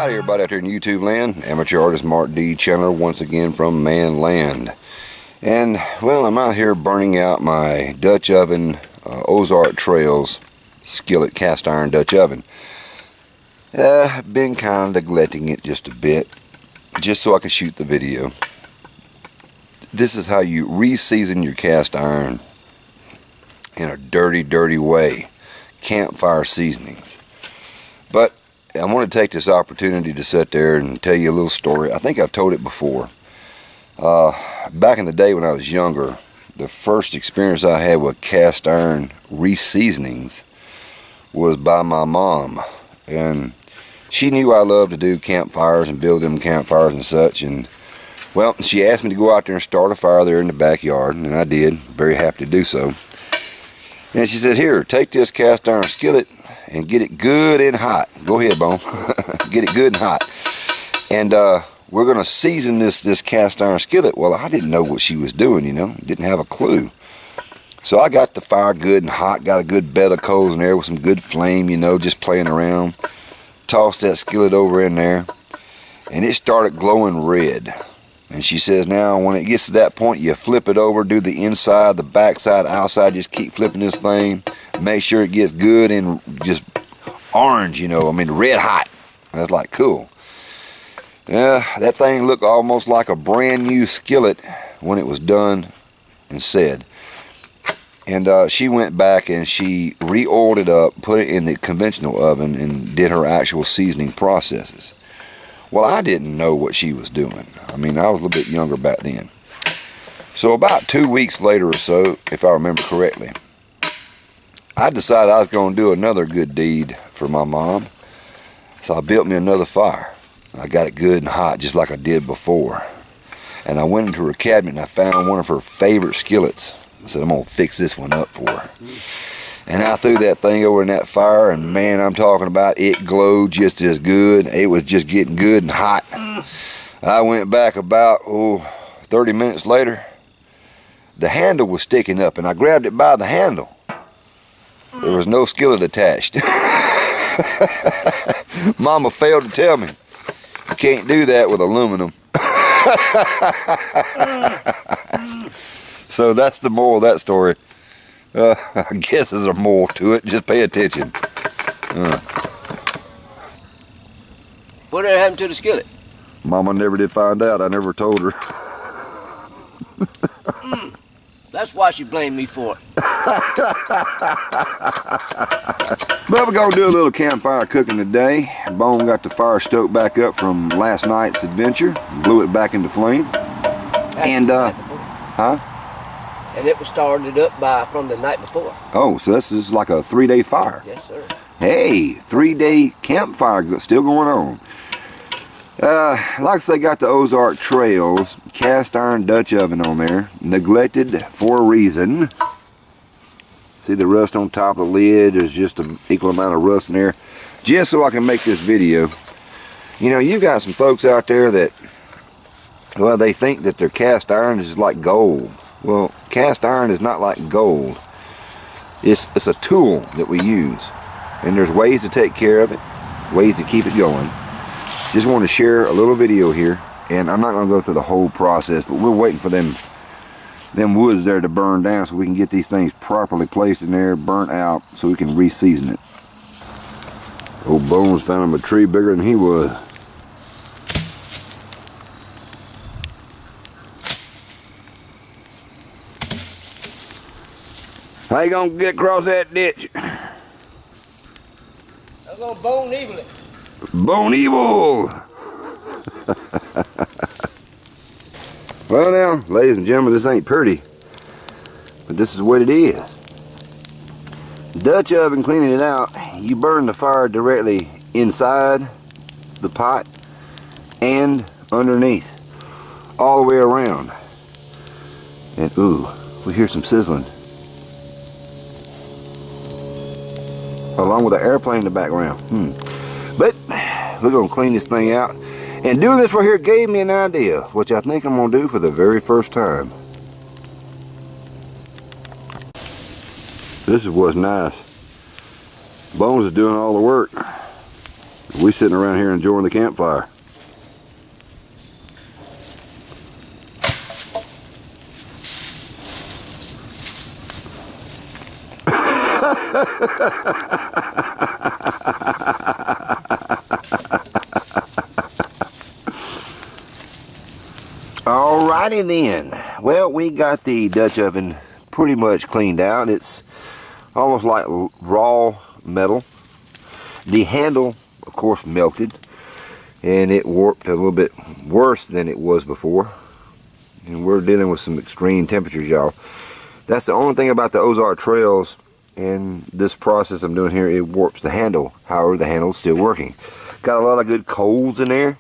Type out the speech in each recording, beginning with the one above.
Howdy everybody out here in YouTube land. Amateur artist Mark D. Chandler once again from Man Land. And well, I'm out here burning out my Dutch oven Ozark Trails skillet cast iron Dutch oven. Been kind of neglecting it just a bit, just so I can shoot the video. This is how you re-season your cast iron in a dirty way. Campfire seasonings. But I want to take this opportunity to sit there and tell you a little story. I think I've told it before. Back in the day when I was younger, the first experience I had with cast iron re-seasonings was by my mom. And she knew I loved to do campfires and build them campfires and such. And well, she asked me to go out there and start a fire there in the backyard, and I did. Very happy to do so. And she said, here, take this cast iron skillet and get it good and hot. Go ahead, Bone. Get it good and hot. And we're going to season this cast iron skillet. Well, I didn't know what she was doing, you know. Didn't have a clue. So I got the fire good and hot. Got a good bed of coals in there with some good flame, you know, just playing around. Tossed that skillet over in there. And it started glowing red. And she says, now when it gets to that point, you flip it over, do the inside, the backside, outside, just keep flipping this thing. Make sure it gets good and just orange, you know, I mean red hot. And I was like, cool. Yeah, that thing looked almost like a brand new skillet when it was done and said. And she went back and she re-oiled it up, put it in the conventional oven, and did her actual seasoning processes. Well, I didn't know what she was doing. I mean, I was a little bit younger back then. So about 2 weeks later or so, if I remember correctly, I decided I was going to do another good deed for my mom. So I built me another fire. I got it good and hot just like I did before. And I went into her cabinet and I found one of her favorite skillets. I said, I'm going to fix this one up for her. And I threw that thing over in that fire, and man, I'm talking about it glowed just as good. It was just getting good and hot. I went back about 30 minutes later. The handle was sticking up, and I grabbed it by the handle. There was no skillet attached. Mama failed to tell me. You can't do that with aluminum. So that's the moral of that story. I guess there's a more to it. Just pay attention. What happened to the skillet? Mama never did find out. I never told her. That's why she blamed me for it. But we're going to do a little campfire cooking today. Bone got the fire stoked back up from last night's adventure. Blew it back into flame. And, And it was started up from the night before. Oh, so this is like a 3-day fire. Yes, sir. Hey, 3-day campfire still going on. Like I say, got the Ozark Trails cast iron Dutch oven on there. Neglected for a reason. See the rust on top of the lid? There's just an equal amount of rust in there. Just so I can make this video. You know, you got some folks out there that, well, they think that their cast iron is like gold. Well, cast iron is not like gold. It's a tool that we use. And there's ways to take care of it, ways to keep it going. Just want to share a little video here. And I'm not going to go through the whole process, but we're waiting for them woods there to burn down so we can get these things properly placed in there, burnt out, so we can re-season it. Old Bones found him a tree bigger than he was. How you gonna get across that ditch? I'm gonna bone evil it. Bone evil! Well now, ladies and gentlemen, this ain't pretty, but this is what it is. Dutch oven, cleaning it out, you burn the fire directly inside the pot and underneath, all the way around. And ooh, we hear some sizzling. Along with an airplane in the background. But we're going to clean this thing out. And doing this right here gave me an idea, which I think I'm going to do for the very first time. This is what's nice. Bones is doing all the work. We sitting around here enjoying the campfire. Alrighty then. Well, we got the Dutch oven pretty much cleaned out. It's almost like raw metal. The handle, of course, melted, and it warped a little bit worse than it was before. And we're dealing with some extreme temperatures, y'all. That's the only thing about the Ozark Trails and this process I'm doing here. It warps the handle. However, the handle's still working. Got a lot of good coals in there.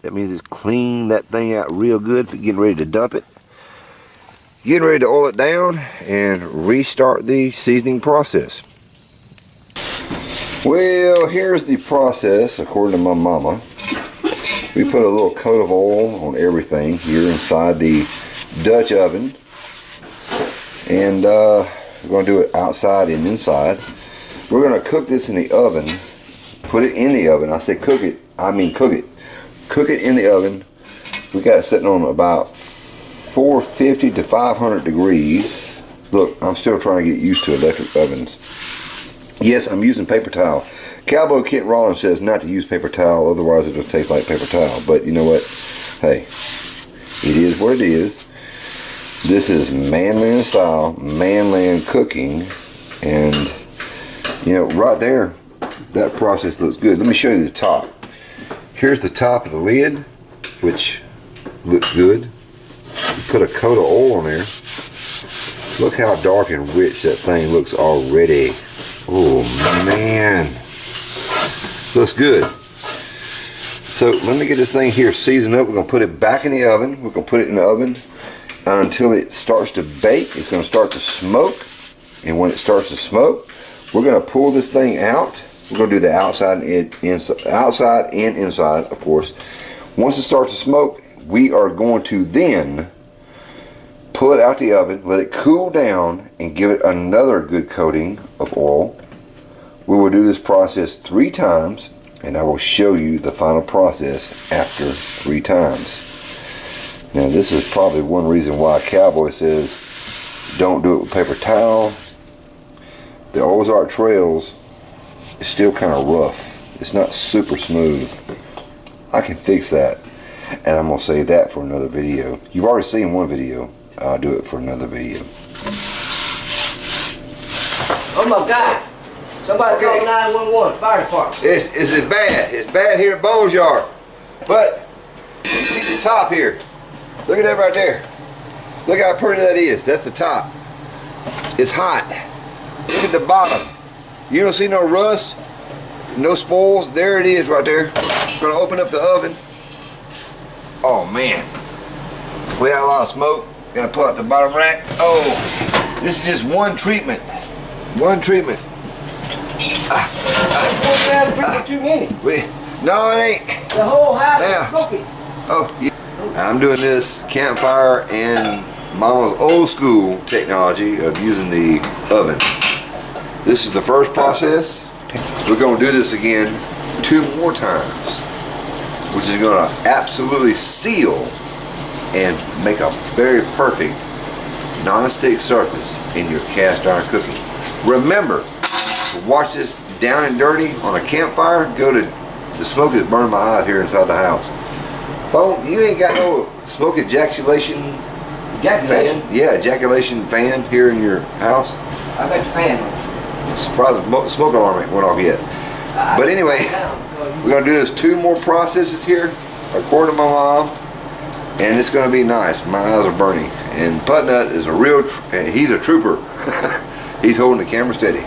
That means it's cleaned that thing out real good for getting ready to dump it. Getting ready to oil it down and restart the seasoning process. Well, here's the process according to my mama. We put a little coat of oil on everything here inside the Dutch oven. And we're going to do it outside and inside. We're going to cook this in the oven. Put it in the oven. I say cook it, I mean cook it. Cook it in the oven. We got it sitting on about 450 to 500 degrees. Look, I'm still trying to get used to electric ovens. Yes, I'm using paper towel. Cowboy Kent Rollins says not to use paper towel, otherwise it'll taste like paper towel. But you know what? Hey, it is what it is. This is Manland style, Manland cooking. And, you know, right there, that process looks good. Let me show you the top. Here's the top of the lid, which looks good. Put a coat of oil on there. Look how dark and rich that thing looks already. Oh man, looks good. So let me get this thing here seasoned up. We're gonna put it back in the oven. We're gonna put it in the oven until it starts to bake. It's gonna start to smoke, and when it starts to smoke, we're gonna pull this thing out. We're gonna do the outside and inside, of course. Once it starts to smoke, we are going to then pull it out the oven, let it cool down, and give it another good coating of oil. We will do this process 3 times, and I will show you the final process after 3 times. Now, this is probably one reason why Cowboy says don't do it with paper towel. The Ozark Trails is still kind of rough. It's not super smooth. I can fix that, and I'm going to save that for another video. You've already seen one video. I'll do it for another video. Oh my God! Somebody call 911, fire department. It's bad. It's bad here at Bones Yard. But you see the top here. Look at that right there. Look how pretty that is. That's the top. It's hot. Look at the bottom. You don't see no rust, no spoils. There it is right there. We're gonna open up the oven. Oh man. We had a lot of smoke. Gonna put out the bottom rack. Oh, this is just one treatment. One treatment. Too many. No, it ain't. The whole house Yeah. is smoking. Oh, yeah. I'm doing this campfire and Mama's old school technology of using the oven. This is the first process. We're going to do this again 2 more times, which is going to absolutely seal and make a very perfect non-stick surface in your cast iron cooking. Remember to watch this down and dirty on a campfire. Go to the smoke is burning my eyes here inside the house. Bone, you ain't got no smoke ejaculation fan? Yeah, ejaculation fan here in your house? I got your fan on. It's probably the smoke alarm ain't went off yet. But anyway, we're going to do this 2 more processes here, according to my mom, and it's going to be nice. My eyes are burning. And Putnut is a real, he's a trooper. He's holding the camera steady.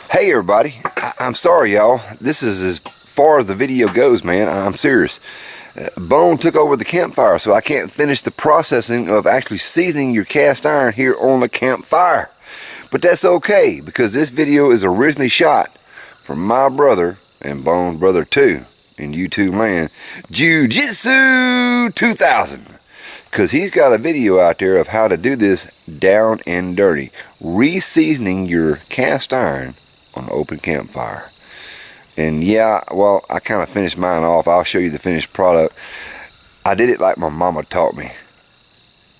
Hey everybody, I'm sorry y'all. This is as far as the video goes, man. I'm serious. Bone took over the campfire, so I can't finish the processing of actually seasoning your cast iron here on the campfire. But that's okay, because this video is originally shot from my brother and Bone's brother too, in YouTube land, Jiu-Jitsu 2000. Because he's got a video out there of how to do this down and dirty. Re-seasoning your cast iron on an open campfire. And yeah, well, I kind of finished mine off. I'll show you the finished product. I did it like my mama taught me.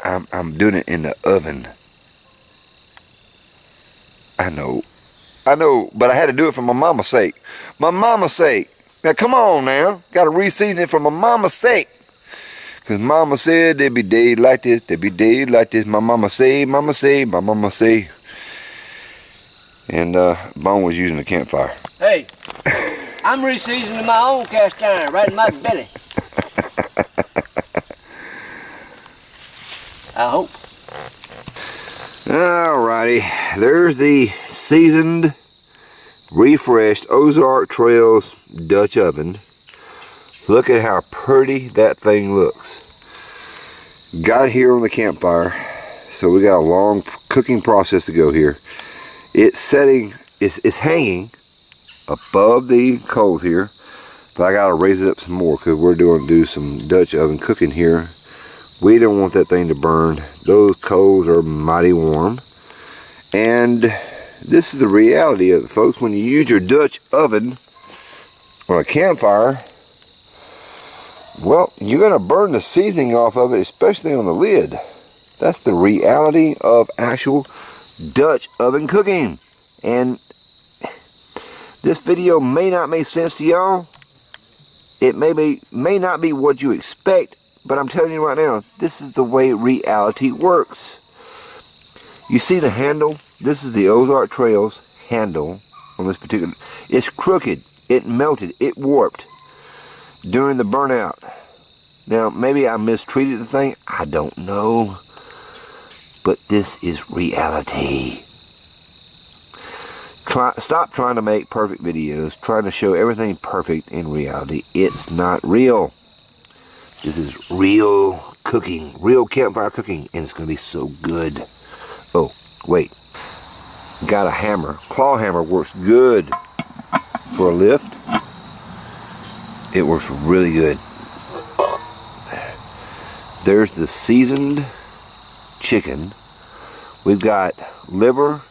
I'm doing it in the oven. I know, but I had to do it for my mama's sake. My mama's sake. Now come on now, got to reseason it for my mama's sake. Cause mama said there'd be days like this, there'd be days like this. My mama say, mama say, my mama say. And Bone was using the campfire. Hey, I'm reseasoning my own cast iron right in my belly. I hope. Alrighty, there's the seasoned, refreshed Ozark Trails Dutch oven. Look at how pretty that thing looks. Got it here on the campfire, so we got a long cooking process to go here. It's hanging above the coals here, but I gotta raise it up some more because we're do some Dutch oven cooking here. We don't want that thing to burn. Those coals are mighty warm. And this is the reality of it, folks. When you use your Dutch oven on a campfire, well, you're going to burn the seasoning off of it, especially on the lid. That's the reality of actual Dutch oven cooking. And this video may not make sense to y'all. It may not be what you expect. But I'm telling you right now, this is the way reality works. You see the handle? This is the Ozark Trails handle on this particular. It's crooked. It melted. It warped during the burnout. Now, maybe I mistreated the thing. I don't know. But this is reality. Stop trying to make perfect videos, trying to show everything perfect in reality. It's not real. This is real cooking, real campfire cooking, and it's going to be so good. Oh, wait. Got a hammer. Claw hammer works good for a lift. It works really good. There's the seasoned chicken. We've got liver,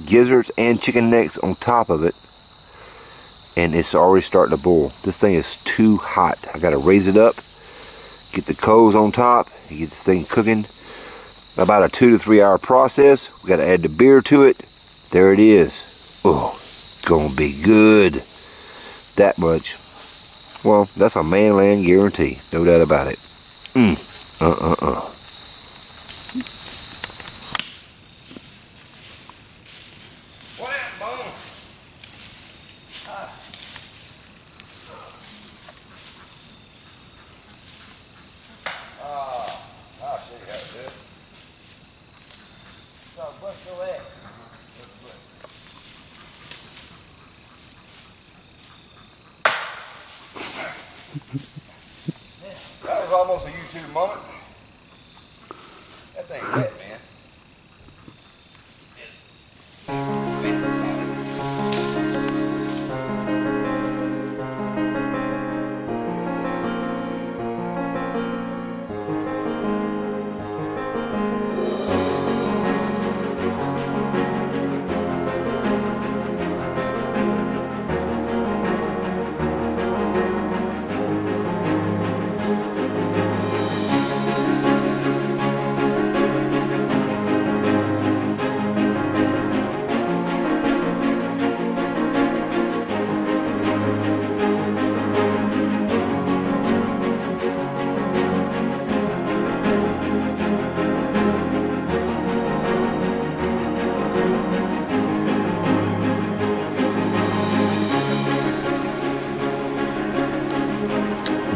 gizzards, and chicken necks on top of it. And it's already starting to boil. This thing is too hot. I got to raise it up. Get the coals on top, you get this thing cooking. About a 2 to 3 hour process. We got to add the beer to it. There it is. Oh, it's gonna be good. That much. Well, that's a Manland guarantee, no doubt about it. What happened, Bone? I'll show you how to do it. So, what's your leg? That was almost a YouTube moment. That thing's wet, man.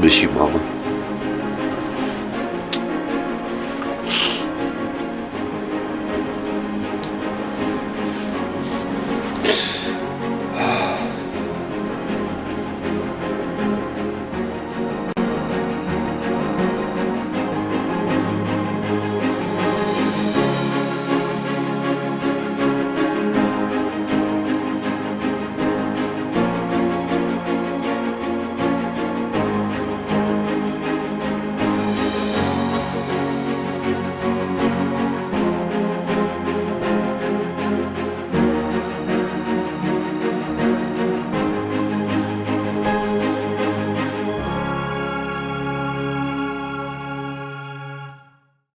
Miss you, Mama.